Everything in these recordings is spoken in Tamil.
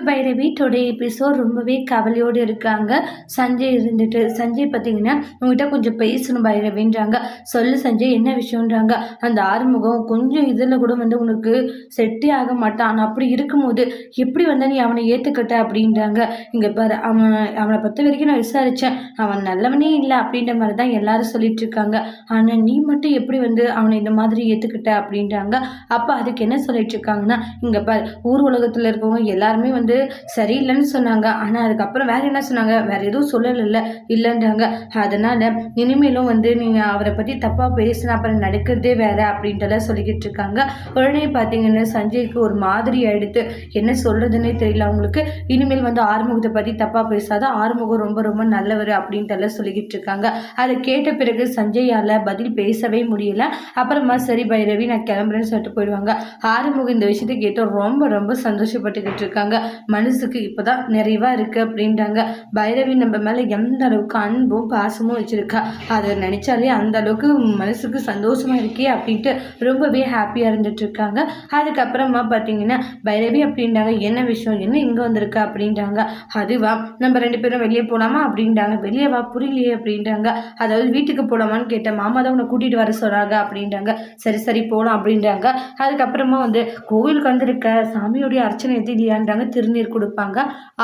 பைரவி டுடே எபிசோட் ரொம்பவே கவலையோடு இருக்காங்க. சஞ்சய் இருந்துட்டு, சஞ்சய் பார்த்தீங்கன்னா உங்ககிட்ட கொஞ்சம் பேசணும் பைரவின்றாங்க. சொல்லு சஞ்சய், என்ன விஷயம்ன்றாங்க. அந்த ஆறுமுகம் கொஞ்சம் இதில் கூட உனக்கு செட்டே ஆக மாட்டான். ஆனால் அப்படி இருக்கும்போது எப்படி நீ அவனை ஏற்றுக்கிட்ட அப்படின்றாங்க. இங்கே பாரு, அவனை பற்ற வரைக்கும் நான் விசாரித்தேன், அவன் நல்லவனே இல்லை அப்படின்ற மாதிரி தான் எல்லாரும் சொல்லிட்டு இருக்காங்க. ஆனால் நீ மட்டும் எப்படி அவனை இந்த மாதிரி ஏற்றுக்கிட்ட அப்படின்றாங்க. அப்போ அதுக்கு என்ன சொல்லிட்டு இருக்காங்கன்னா, இங்கே பாரு, ஊர் உலகத்தில் இருக்கவங்க எல்லாருமே சரியில்லைன்னு சொன்னாங்க. ஆனால் அதுக்கப்புறம் வேற என்ன சொன்னாங்க, வேற எதுவும் சொல்லலை இல்லைன்றாங்க. அதனால இனிமேலும் நீங்கள் அவரை பற்றி தப்பாக பேசினா அப்புறம் நடக்கிறதே வேற அப்படின்ட்டு சொல்லிக்கிட்டு இருக்காங்க. உடனே பார்த்தீங்கன்னா சஞ்சய்க்கு ஒரு மாதிரி ஆயிடுத்து. என்ன சொல்றதுன்னே தெரியல அவங்களுக்கு. இனிமேல் ஆறுமுகத்தை பற்றி தப்பாக பேசாத, ஆறுமுகம் ரொம்ப ரொம்ப நல்லவர் அப்படின்ட்டு சொல்லிக்கிட்டு இருக்காங்க. அதை கேட்ட பிறகு சஞ்சயால் பதில் பேசவே முடியல. அப்புறமா சரி பைரவி நான் கிளம்புறேன்னு சொல்லிட்டு போயிடுவாங்க. ஆறுமுகம் இந்த விஷயத்தை கேட்டு ரொம்ப ரொம்ப சந்தோஷப்பட்டுக்கிட்டு இருக்காங்க. மனசுக்கு இப்போதான் நிறைவா இருக்கு அப்படின்றாங்க. பைரவி நம்ம மேல எந்த அளவுக்கு அன்பும் பாசமும் வச்சிருக்கா, அதை நினைச்சாலே அந்த அளவுக்கு மனசுக்கு சந்தோஷமா இருக்கே அப்படின்ட்டு ரொம்பவே ஹாப்பியா இருந்துட்டு இருக்காங்க. அதுக்கப்புறமா பார்த்தீங்கன்னா பைரவி அப்படின்றாங்க, என்ன விஷயம், என்ன இங்க வந்திருக்கா அப்படின்றாங்க. அதுவா, நம்ம 2 பேரும் வெளியே போலாமா அப்படின்றாங்க. வெளியே வா, புரியலையே அப்படின்றாங்க. அதாவது வீட்டுக்கு போலாமான்னு கேட்டேன், மாமா தான் உன்னை கூட்டிட்டு வர சொல்றாங்க அப்படின்றாங்க. சரி சரி போலாம் அப்படின்றாங்க. அதுக்கப்புறமா கோவிலுக்கு வந்திருக்க சாமியோடைய அர்ச்சனை எதிரியான்றாங்க. திருநீர் கொடுப்பாங்க.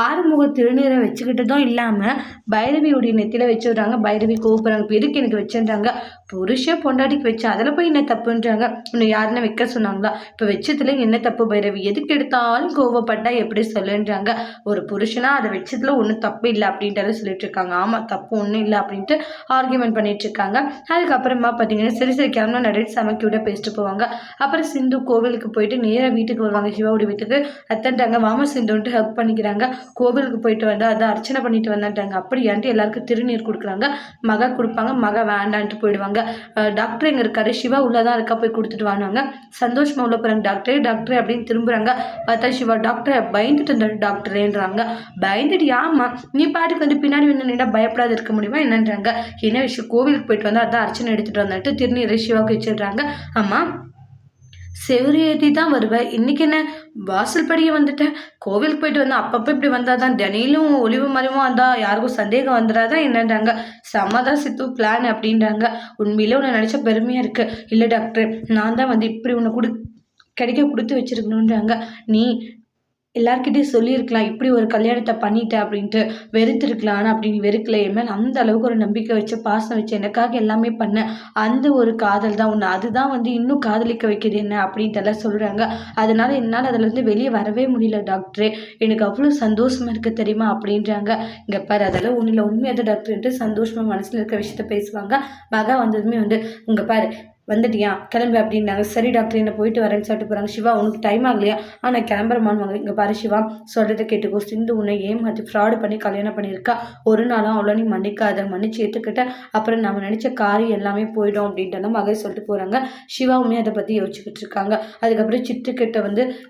ஆறுமுக திருநீரை வச்சுக்கிட்டதும் இல்லாமல் பைரவியுடைய நெத்தியில் வச்சுடுறாங்க. பைரவி கோபுறாங்க, எதுக்கு எனக்கு வச்சுன்றாங்க. புருஷன் பொண்டாட்டிக்கு வச்சு அதில் போய் என்ன தப்புன்றாங்க. இன்னும் யாருன்னா வைக்க சொன்னாங்களா, இப்போ வச்சதுல என்ன தப்பு பைரவி, எதுக்கு எடுத்தாலும் கோவப்பட்டா எப்படி சொல்லுன்றாங்க. ஒரு புருஷனா அதை வச்சதுல ஒன்றும் தப்பு இல்லை அப்படின்ட்டு சொல்லிட்டு இருக்காங்க. ஆமாம், தப்பு ஒன்றும் இல்லை அப்படின்ட்டு ஆர்கியூமெண்ட் பண்ணிட்டு இருக்காங்க. அதுக்கப்புறமா பார்த்தீங்கன்னா சரி சரி கிளம்பா நிறைய சமைக்கிவிட பேசிட்டு போவாங்க. அப்புறம் சிந்து கோவிலுக்கு போயிட்டு நேராக வீட்டுக்கு வருவாங்க, சிவாவுடைய வீட்டுக்கு. அத்தன்ட்டாங்க மாமா சிந்துன்ட்டு ஹக் பண்ணிக்கிறாங்க. கோவிலுக்கு போயிட்டு வந்தா அதை அர்ச்சனை பண்ணிட்டு வந்தான்ட்டாங்க. அப்படியான்ட்டு எல்லாருக்கும் திருநீர் கொடுக்குறாங்க. மக கொடுப்பாங்க, மக வேண்டான்ட்டு போயிடுவாங்க. டாக்டர் எங்கே இருக்காரு, சிவா உள்ளதான் இருக்கா, போய் கொடுத்துட்டு வாங்க. சந்தோஷமா உள்ள போகிறாங்க. டாக்டர் டாக்டர் அப்படின்னு திரும்புறாங்க. பார்த்தா சிவா டாக்டர் பயந்துட்டு இருந்தாரு டாக்டரேன்றாங்க. பயந்துட்டு ஆமா, நீ பாட்டுக்கு பின்னாடி நின்றா பயப்படாத இருக்க முடியுமா என்னன்றாங்க. என்ன விஷயம், கோவிலுக்கு போயிட்டு வந்தா அதான் அர்ச்சனை எடுத்துட்டு வந்துட்டு திருநீரை சிவாவுக்கு வச்சிடுறாங்க. ஆமா, செவரு ஏற்றி தான் வருவேன், இன்னைக்கு என்ன வாசல் படியே வந்துட்டேன், கோவிலுக்கு போயிட்டு வந்தேன், அப்பப்போ இப்படி வந்தாதான் தினையிலும் ஒளிவு மறைவும் வந்தால் யாருக்கும் சந்தேகம் வந்துடாதான் என்னன்றாங்க. சமாதா சித்து பிளான் அப்படின்றாங்க. உண்மையிலே உன்னை நினச்ச பெருமையாக இருக்குது. இல்லை டாக்டர், நான் தான் இப்படி உன்னை கிடைக்க கொடுத்து வச்சிருக்கணுன்றாங்க. நீ எல்லார்கிட்டையும் சொல்லியிருக்கலாம், இப்படி ஒரு கல்யாணத்தை பண்ணிட்டேன் அப்படின்ட்டு வெறுத்துருக்கலாம். ஆனால் அப்படி வெறுக்கல, என் மேலே அந்த அளவுக்கு ஒரு நம்பிக்கை வச்சு பாசம் வச்சு எனக்காக எல்லாமே பண்ண அந்த ஒரு காதல் தான் உன்னை அதுதான் இன்னும் காதலிக்க வைக்கிறது என்ன அப்படின்ட்டு சொல்கிறாங்க. அதனால என்னால் அதில் வெளியே வரவே முடியல டாக்டரே, எனக்கு அவ்வளோ சந்தோஷமாக இருக்க தெரியுமா அப்படின்றாங்க. இங்கே பாரு, அதெல்லாம் ஒன்றில் உண்மையாக டாக்டர்ன்ட்டு சந்தோஷமாக மனசில் இருக்க விஷயத்த பேசுவாங்க. மகா வந்ததுமே இங்கே பாரு வந்துட்டியா கிளம்பு அப்படின்னாங்க. சரி டாக்டர், என்ன போயிட்டு வரேன்னு சொல்லிட்டு போகிறாங்க. சிவா உனக்கு டைம் ஆகலையா, ஆனால் கிளம்புறமான்னு. இங்கே பாரு சிவா, சொல்கிறத கேட்டுக்கோ, சிந்து உன்னை ஏமாற்றி ஃப்ராடு பண்ணி கல்யாணம் பண்ணியிருக்கா. ஒரு நாளும் அவ்வளோ நீ மன்னிக்காத, மன்னிச்சு ஏற்றுக்கிட்ட அப்புறம் நம்ம நினச்ச காரியம் எல்லாமே போயிடும் அப்படின்ட்டு மகை சொல்லிட்டு போகிறாங்க. சிவாவுமே அதை பற்றி யோசிச்சுக்கிட்டு இருக்காங்க. அதுக்கப்புறம் சிட்டுக்கிட்ட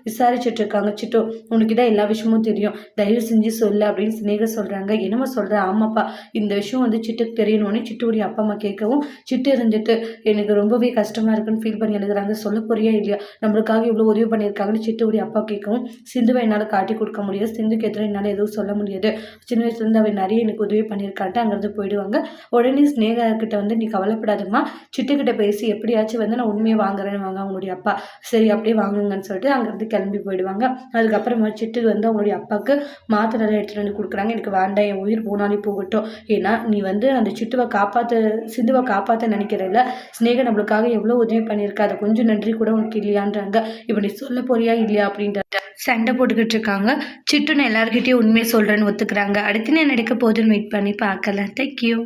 விசாரிச்சுட்டு இருக்காங்க. சிட்டு, உனக்கு தான் எல்லா விஷயமும் தெரியும், தயவு செஞ்சு சொல்லு அப்படின்னு சினேகா சொல்கிறாங்க. என்னம்மா சொல்கிற, ஆமாப்பா இந்த விஷயம் சிட்டுக்கு தெரியணும்னு சிட்டுடைய அப்பா அம்மா கேட்கவும், சிட்டு இருந்துட்டு எனக்கு ரொம்பவே கஷ்டமா இருக்குன்னு ஃபீல் பண்ணி எழுதுறாங்க. சொல்ல போறியா இல்லையா, நம்மளுக்காக இவ்வளோ உதவி பண்ணியிருக்காங்கன்னு சிட்டுடைய அப்பா கேட்கவும், சிந்துவை என்னால் காட்டி கொடுக்க முடியாது, சிந்துக்கு எதிராக என்னால் எதுவும் சொல்ல முடியாது, சின்ன வயசுலேருந்து அவன் நிறைய எனக்கு உதவி பண்ணியிருக்கான்ட்டு அங்கேருந்து போயிடுவாங்க. உடனே ஸ்னேகா கிட்ட நீ கவலைப்படாதம்மா, சிட்டுக்கிட்ட பேசி எப்படியாச்சும் நான் உண்மையை வாங்குறேன்னு வாங்க அவங்களுடைய அப்பா. சரி அப்படியே வாங்குங்கன்னு சொல்லிட்டு அங்கேருந்து கிளம்பி போயிடுவாங்க. அதுக்கப்புறமா சிட்டு அவங்களுடைய அப்பாவுக்கு மாத்திரை எடுத்துகிட்டு கொடுக்குறாங்க. எனக்கு வேண்டாம், என் உயிர் போனாலே போகட்டும், ஏன்னா நீ அந்த சிட்டுவை சிந்துவை காப்பாற்ற நினைக்கிறதில்ல, ஸ்னேகா நம்மளுக்கு எவ்வளவு உதவி பண்ணியிருக்க, அதை கொஞ்சம் நன்றி கூட உனக்கு இல்லையான்றாங்க. இப்ப நீ சொல்ல போறியா இல்லையா அப்படின்ற சண்டை போட்டுக்கிட்டு இருக்காங்க. சிட்டுன்னு எல்லார்கிட்டயும் உண்மையை சொல்றேன்னு ஒத்துக்கிறாங்க. அடுத்து என்ன நடக்க போகுதுன்னு வெயிட் பண்ணி பார்க்கலாம். தேங்க்யூ.